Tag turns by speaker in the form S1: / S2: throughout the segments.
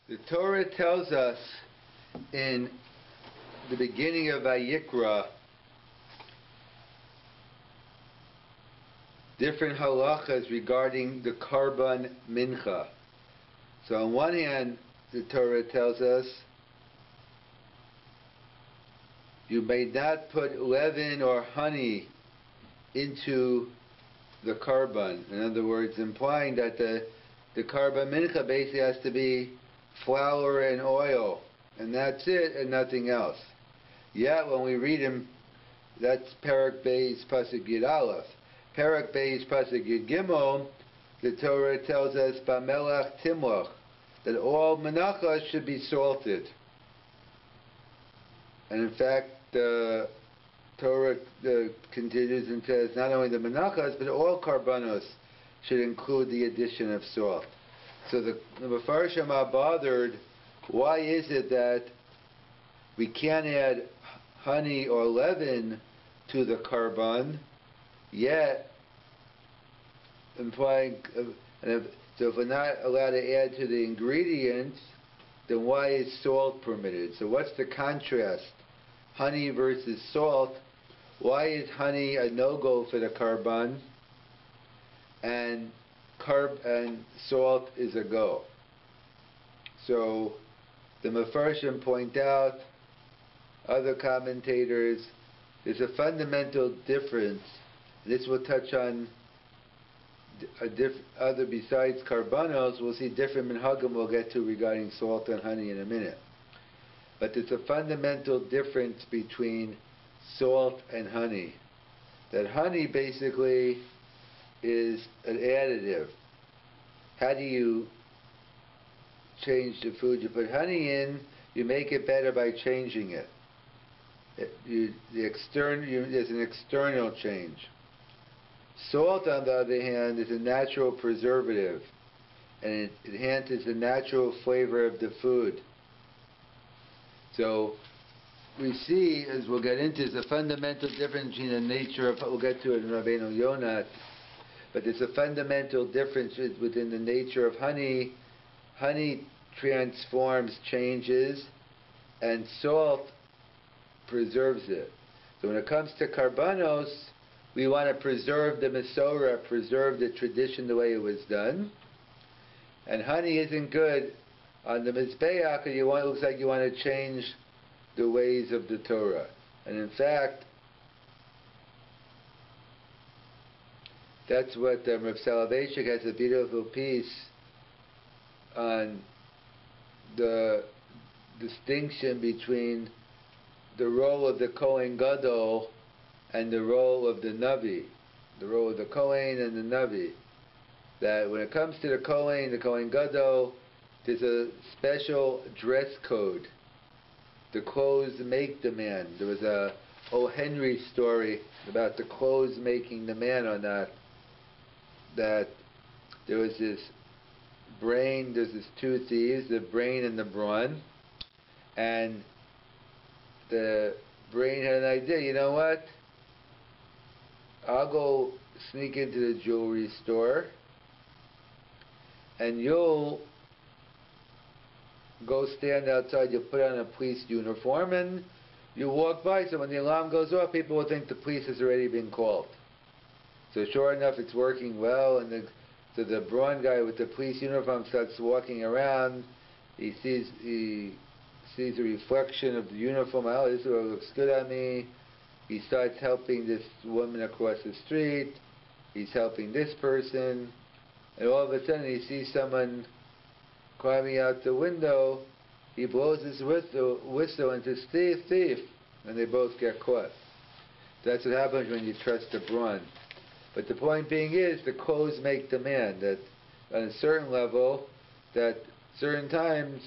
S1: The Torah tells us in the beginning of Vayikra different halachas regarding the Korban Mincha. So on one hand, the Torah tells us you may not put leaven or honey into the Korban. In other words, implying that the Korban Mincha basically has to be flour and oil, and that's it, and nothing else. Yet when we read him, that's Perek Beis Pasuk Yud Aleph. Perek Beis Pasuk Yud Gimel, the Torah tells us Bamelach Timloch, that all menachos should be salted. And in fact, the Torah continues and says not only the menachos, but all karbanos should include the addition of salt. So the Mefarshim are bothered, why is it that we can't add honey or leaven to the Korban, yet implying, so if we're not allowed to add to the ingredients, then why is salt permitted? So what's the contrast? Honey versus salt. Why is honey a no-go for the Korban, and salt is a go? So the Mefarshim point out, other commentators, there's a fundamental difference. This will touch on other besides karbanos. We'll see different minhagim we'll get to regarding salt and honey in a minute. But there's a fundamental difference between salt and honey. That honey basically is an additive. How do you change the food? You put honey in, you make it better by changing it. There's an external change. Salt, on the other hand, is a natural preservative, and it enhances the natural flavor of the food. So we see, as we'll get into, there's a fundamental difference between the nature of, we'll get to it in Rabbeinu Yonat, but there's a fundamental difference within the nature of honey. Honey transforms, changes, and salt preserves it. So when it comes to karbanos, we want to preserve the Mesorah, preserve the tradition the way it was done. And honey isn't good on the Mizbeach, it looks like you want to change the ways of the Torah. And in fact, that's what Rav Selevan has a beautiful piece on the distinction between the role of the Kohen Gadol and the role of the Navi, the role of the Kohen and the Navi. That when it comes to the Kohen Gadol, there's a special dress code. The clothes make the man. There was a O. Henry story about the clothes making the man or not. That there was this brain, there's these two thieves, the brain and the brawn, and the brain had an idea, you know what? I'll go sneak into the jewelry store, and you'll go stand outside, you'll put on a police uniform, and you walk by, so when the alarm goes off, people will think the police has already been called. So sure enough, it's working well, and so the brawn guy with the police uniform starts walking around. He sees the reflection of the uniform. Oh, this looks good on me. He starts helping this woman across the street. He's helping this person. And all of a sudden he sees someone climbing out the window. He blows his whistle and says, "Thief, thief." And they both get caught. That's what happens when you trust the brawn. But the point being is, the clothes make the man. That on a certain level, that certain times,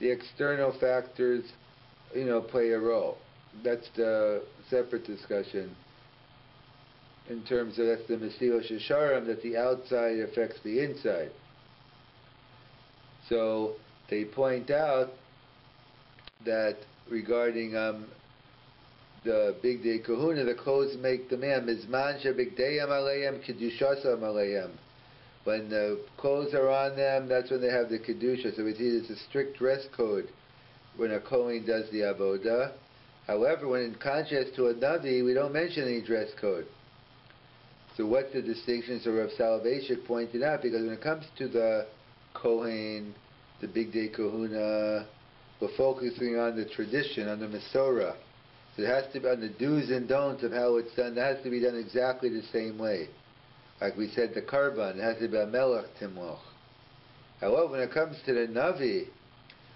S1: the external factors, play a role. That's the separate discussion. In terms of, that's the Mesilas Yesharim, that the outside affects the inside. So they point out that regarding the Big Day Kahuna, the clothes make the man. Mizman shebigdeyam aleim kedushasam aleim. When the clothes are on them, that's when they have the kedusha. So we see there's a strict dress code when a Kohen does the avodah. However, when in contrast to a Navi, we don't mention any dress code. So what's the distinction? So Rav Soloveitchik pointed out, because when it comes to the Kohen, the Big Day Kahuna, we're focusing on the tradition, on the Masorah. So it has to be on the do's and don'ts of how it's done. That has to be done exactly the same way. Like we said, the Korban, it has to be a Melech Timloch. However, when it comes to the Navi,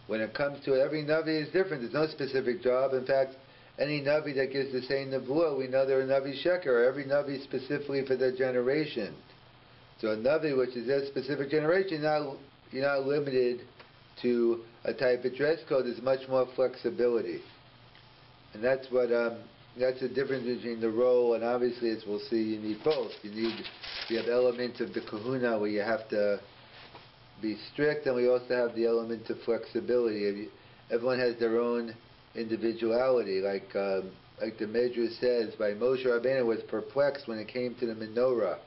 S1: when it comes to every Navi is different. There's no specific job. In fact, any Navi that gives the same Nevuah, we know they're a Navi Sheker. Every Navi specifically for their generation. So a Navi, which is their specific generation, you're not limited to a type of dress code. There's much more flexibility. And that's what that's the difference between the role, and obviously, as we'll see, you need both. You have elements of the kahuna where you have to be strict, and we also have the element of flexibility. Everyone has their own individuality, like the Medrash says, by Moshe Rabbeinu was perplexed when it came to the menorah.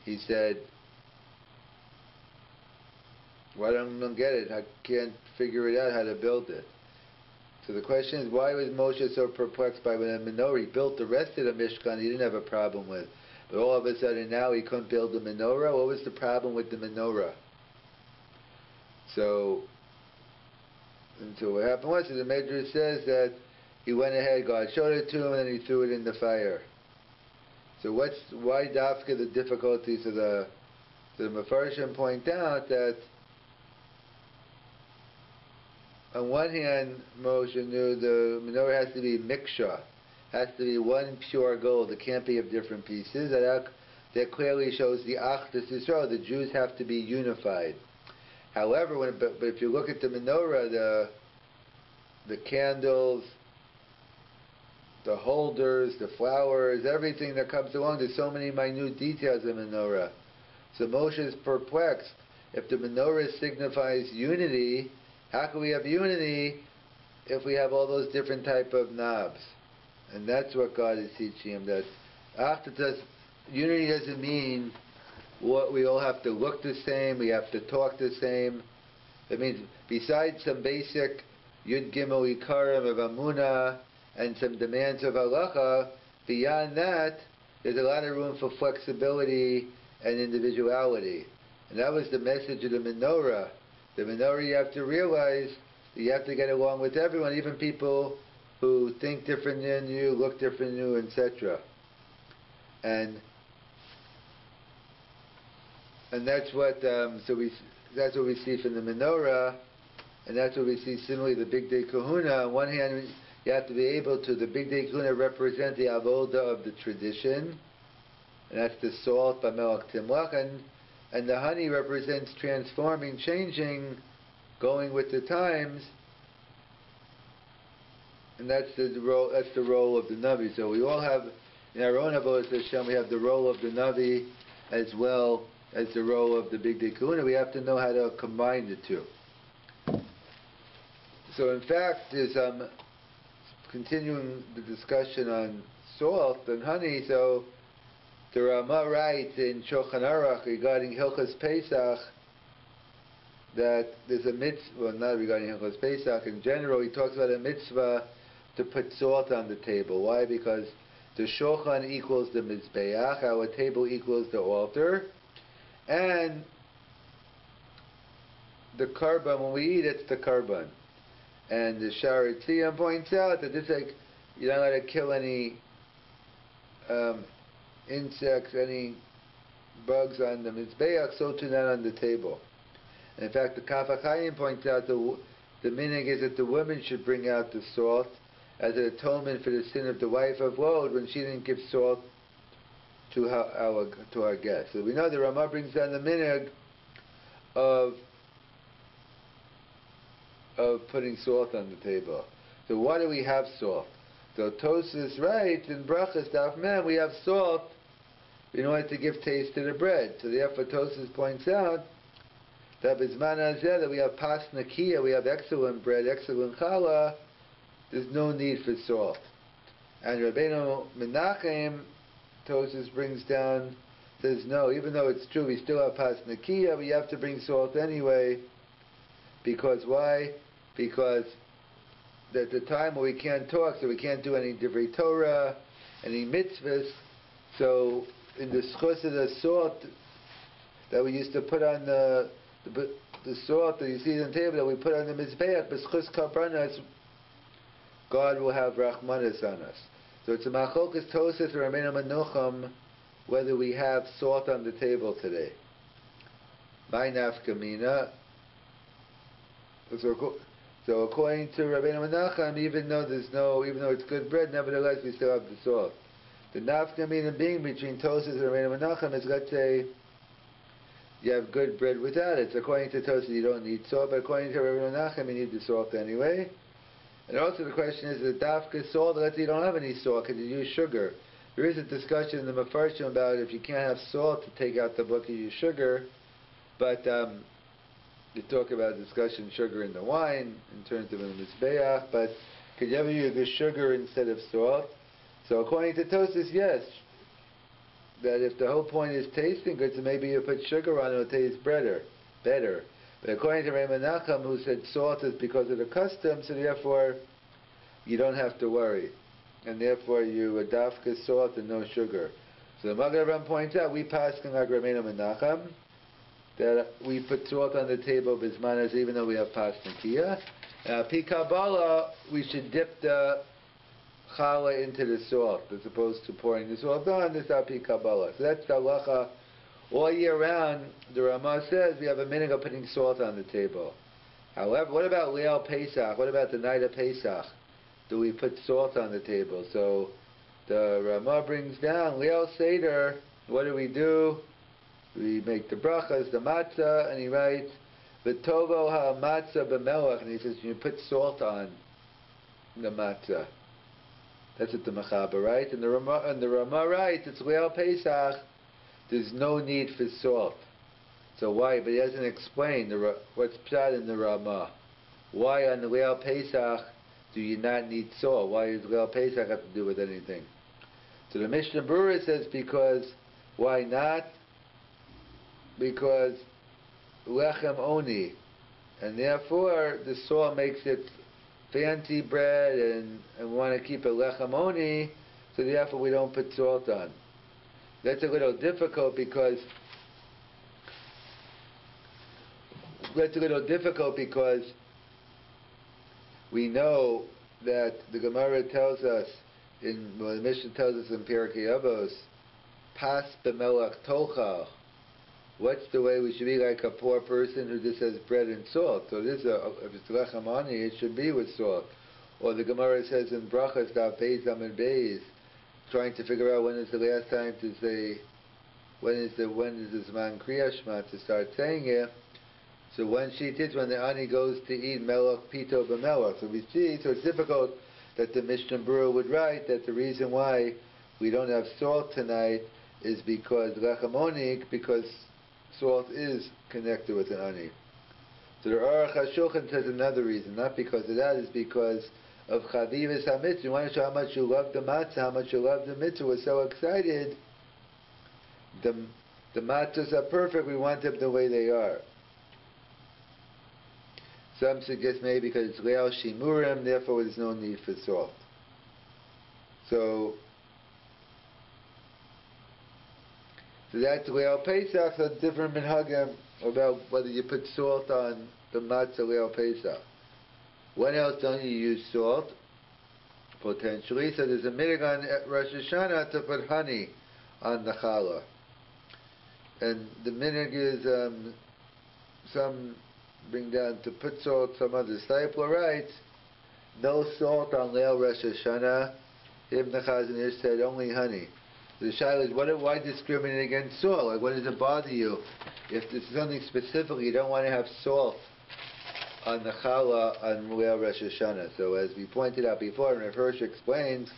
S1: He said, "Well, I don't get it. I can't figure it out how to build it." So the question is, why was Moshe so perplexed by when the menorah? He built the rest of the Mishkan he didn't have a problem with. But all of a sudden now he couldn't build the menorah. What was the problem with the menorah? So what happened was, the Medrash says that he went ahead, God showed it to him, and then he threw it in the fire. So why dafka the difficulties of the Mefarshim point out that on one hand, Moshe knew the menorah has to be miksha, has to be one pure gold. It can't be of different pieces. That clearly shows the Achdus Yisrael. The Jews have to be unified. However, but if you look at the menorah, the candles, the holders, the flowers, everything that comes along, there's so many minute details in menorah. So Moshe is perplexed. If the menorah signifies unity, how can we have unity if we have all those different type of knobs? And that's what God is teaching him. That unity doesn't mean we all have to look the same, we have to talk the same. It means besides some basic Yud Gimel Ikarim of Amunah and some demands of Halacha, beyond that, there's a lot of room for flexibility and individuality. And that was the message of the menorah. The menorah, you have to realize that you have to get along with everyone, even people who think different than you, look different than you, etc. And that's what that's what we see from the menorah, and that's what we see similarly the Big Day Kahuna. On one hand, you have to be able to, the Big Day Kahuna represent the avodah of the tradition, and that's the salt, Bamelach Timlach, and the honey represents transforming, changing, going with the times, and that's the role of the Navi. So we all have, in our own avodah Hashem, we have the role of the Navi as well as the role of the Big Day Kahuna. We have to know how to combine the two. So in fact, there's continuing the discussion on salt and honey. So the Rama writes in Shulchan Aruch regarding Hilchos Pesach that there's a mitzvah, well, not regarding Hilchos Pesach, in general, he talks about a mitzvah to put salt on the table. Why? Because the Shulchan equals the Mizbeach, our table equals the altar, and the Korban, when we eat, it's the Korban. And the Shari Tziyam points out that this, like, you're not allowed to kill any insects, any bugs on the Mizbeach, so too not on the table. And in fact, the Kaf HaChaim points out the minhag is that the woman should bring out the salt as an atonement for the sin of the wife of Lod when she didn't give salt to our guests. So we know the Ramah brings down the minhag of putting salt on the table. So why do we have salt? So Tosfos writes in Brachas Daf Mem, we have salt in order to give taste to the bread. So therefore Tosfos points out that Bizman Hazeh, that we have pas nakiya, we have excellent bread, excellent challah, there's no need for salt. And Rabbeinu Menachem, Tosfos brings down says no, even though it's true we still have pasnakia, but you have to bring salt anyway. Because why? Because at the time when we can't talk, so we can't do any divrei Torah, any mitzvahs, so in the schus of the salt that we used to put on the salt that you see on the table that we put on the mizbeach, b'schus karbanos, God will have rachmanis on us. So it's a machlokes Tosafos or Rabbeinu Menuchim whether we have salt on the table today. My nafkamina. So according to Rabbeinu Menachem, even though it's good bread, nevertheless we still have the salt. The nafkamina being between Tosafos and Rabbeinu Menachem is, let's say, you have good bread without it. So according to Tosafos, you don't need salt, but according to Rabbeinu Menachem, you need the salt anyway. And also the question is, the dafka salt, let's say you don't have any salt, can you use sugar? There is a discussion in the Mefarshim about if you can't have salt to take out the book, you use sugar, but you talk about discussion sugar in the wine in terms of a mizbeach, but could you ever use the sugar instead of salt? So according to Tosafos, yes, that if the whole point is tasting good, so maybe you put sugar on it, it'll taste better. But according to Rabbi Menachem, who said salt is because of the custom, so therefore you don't have to worry. And therefore you dafka salt and no sugar. So the Magen Avraham points out, we pass like Rabbi Menachem, that we put salt on the table bismanas even though we have pasnakia. Pi Kabbalah, we should dip the challah into the salt as opposed to pouring the salt on. This is Pi Kabbalah. So that's the halacha. All year round, the Ramah says we have a minhag of putting salt on the table. However, what about Leil Pesach? What about the night of Pesach? Do we put salt on the table? So the Ramah brings down Leil Seder. What do? We make the brachas, the matzah, and he writes, "V'tovo ha-matzah b'melach," and he says you put salt on the matzah. That's what the Mechaber writes, and the Ramah writes it's Leil Pesach. There's no need for salt. So why? But he doesn't explain what's pshat in the Ramah. Why on the Leil Pesach do you not need salt? Why does Leil Pesach have to do with anything? So the Mishnah Berurah says because why not? Because lechem oni, and therefore the salt makes it fancy bread, and want to keep it lechem oni, so therefore we don't put salt on. That's a little difficult because we know that the Gemara tells us the Mishnah tells us in Pirkei Avos, pas b'melach tochal. What's the way we should be like a poor person who just has bread and salt? So if it's lechem ani, it should be with salt. Or the Gemara says in brachas daf beis amid beis, trying to figure out when is the last time to say, when is the Zman Kriya Shema to start saying it. So one sheet is when the ani goes to eat melach pito b'melach. So we see, so it's difficult that the Mishnah Berurah would write that the reason why we don't have salt tonight is because lechem oni, because salt is connected with an ani. So the Aruch HaShulchan says another reason, not because of that, is because of Chavivas HaMitzvah. You want to show how much you love the matzah, how much you love the mitzvah. We're so excited. The matzahs are perfect. We want them the way they are. Some suggest maybe because it's Leil Shimurim, therefore there's no need for salt. So that's Leil Pesach. So different minhagim about whether you put salt on the matzah Leil Pesach. When else don't you use salt? Potentially. So there's a minhag on Rosh Hashanah to put honey on the challah. And the minhag is, some bring down to put salt, some other disciple writes, no salt on Leil Rosh Hashanah. Ibn Chazon said only honey. The shaila is, why discriminate against salt? Like, what does it bother you? If this is something specific, you don't want to have salt on the challah on Leil Rosh Hashanah. So as we pointed out before, and Rav Hirsch explains,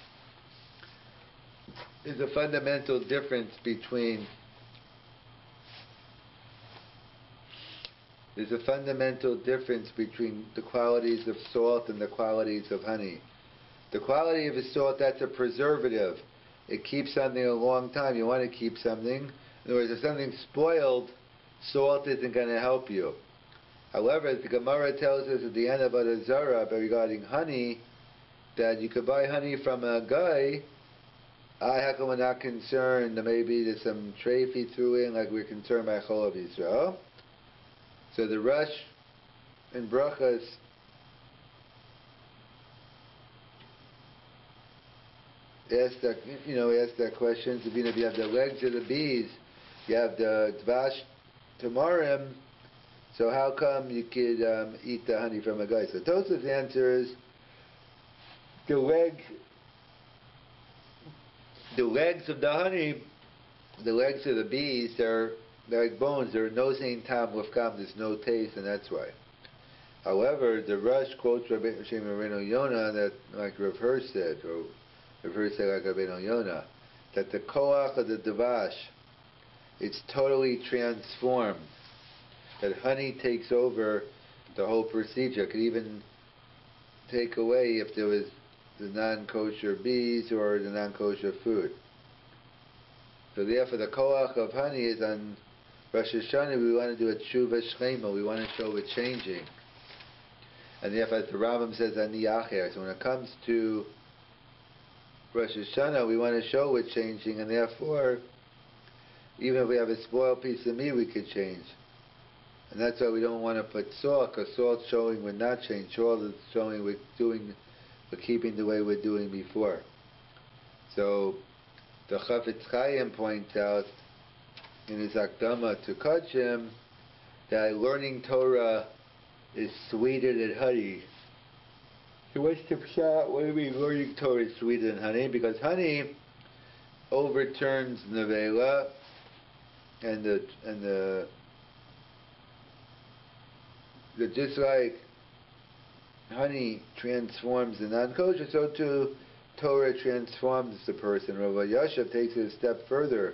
S1: there's a fundamental difference between the qualities of salt and the qualities of honey. The quality of a salt, that's a preservative. It keeps something a long time. You want to keep something. And In other words, if something's spoiled, salt isn't going to help you. However, the Gemara tells us at the end of Avodah Zarah regarding honey, that you could buy honey from a guy. How come we're not concerned that maybe there's some treif he threw in, like we're concerned by Chol of Yisrael? So the Rush in Brachas asked that question. So, if you have the legs of the bees, you have the Dvash Tamarim, so how come you could eat the honey from a guy? So Tosaf's answer is the legs of the honey, the legs of the bees, they're like bones. There are no same tam with kam. There's no taste, and that's why. However, the Rush quotes Rabbi Yonah that, like Rav Hur said, or Rav Hur said like Rabbi Yonah, that the koach of the davash, it's totally transformed. That honey takes over the whole procedure. It could even take away if there was the non-kosher bees or the non-kosher food. So therefore the koach of honey is on Rosh Hashanah. We want to do a tshuva shchema. We want to show it changing. And therefore, as the Rambam says, ani acher. So when it comes to Rosh Hashanah, we want to show it changing, and therefore, even if we have a spoiled piece of meat, we could change. And that's why we don't want to put salt, because salt's showing we're not changed. Salt is showing we're keeping the way we're doing before. So the Chafetz Chaim points out in his Akdama to Kachim that learning Torah is sweeter than honey. So what's the pshat? What do we mean learning Torah is sweeter than honey? Because honey overturns nevela, and the just like honey transforms the non-kosher, so too Torah transforms the person. Rabbi Yashav takes it a step further.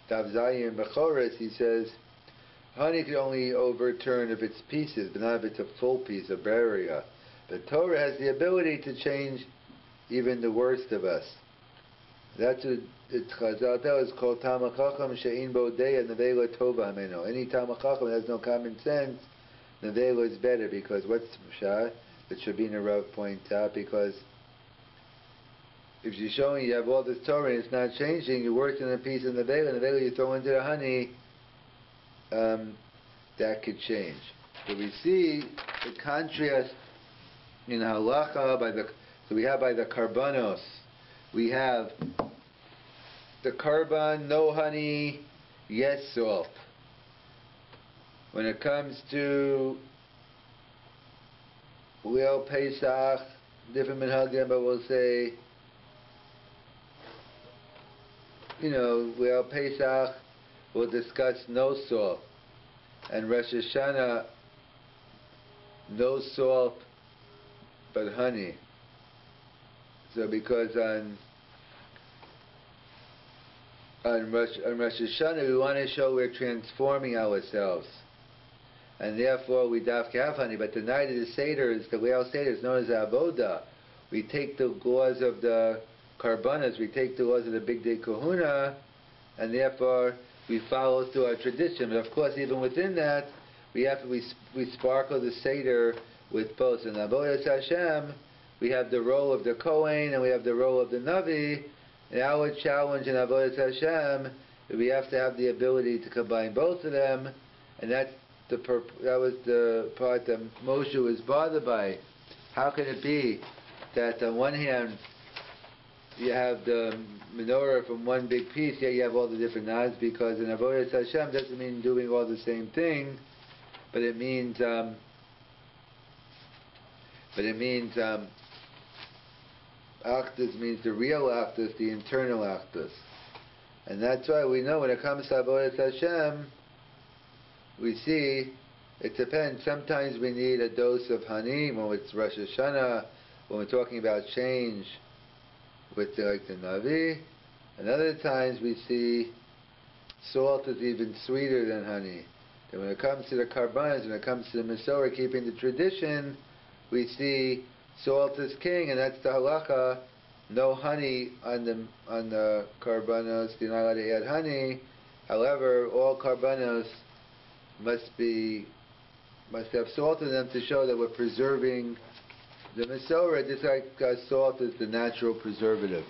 S1: Dav Zayin B'Chores, he says, honey can only overturn if it's pieces, but not if it's a full piece, a barrier. But Torah has the ability to change even the worst of us. That's what Chazal tells us, called Talmid Chacham she'ein bo deya nevela tova hameno. Any Talmid Chacham that has no common sense, nevela is better, because what's the pshat? That Shabina Rav points out, because if you're showing you have all this Torah and it's not changing, you're worse than a piece of nevela you throw into the honey, that could change. So we see the contrast in halacha so we have by the karbanos, we have the karban, no honey, yes salt. When it comes to Leil Pesach, different minhagim, but we'll say, Leil Pesach, we'll discuss no salt. And Rosh Hashanah, no salt, but honey. So because on Rosh Hashanah, we want to show we're transforming ourselves. And therefore we have honey. But the night of the Seder, the Leil Seder, is known as Avoda. We take the laws of the Karbanas, we take the laws of the Big Day Kahuna, and therefore we follow through our tradition. But of course, even within that, we sparkle the Seder with both. In Avodas Hashem, we have the role of the Kohen and we have the role of the Navi. And our challenge in Avodas Hashem, we have to have the ability to combine both of them, and that was the part that Moshe was bothered by. How can it be that on one hand you have the menorah from one big piece, yet you have all the different nods? Because in Avodas Hashem doesn't mean doing all the same thing, but it means Achdus means the real Achdus, the internal Achdus. And that's why we know when it comes to Avodas Hashem, we see it depends. Sometimes we need a dose of honey when it's Rosh Hashanah, when we're talking about change with the Navi. And other times we see salt is even sweeter than honey. And when it comes to the Karbanas, when it comes to the Masorah, keeping the tradition, we see salt is king, and that's the halacha. No honey on the Karbanos. You're not allowed to add honey. However, all Korbanos must have salt in them to show that we're preserving the Mesorah, just like salt is the natural preservative.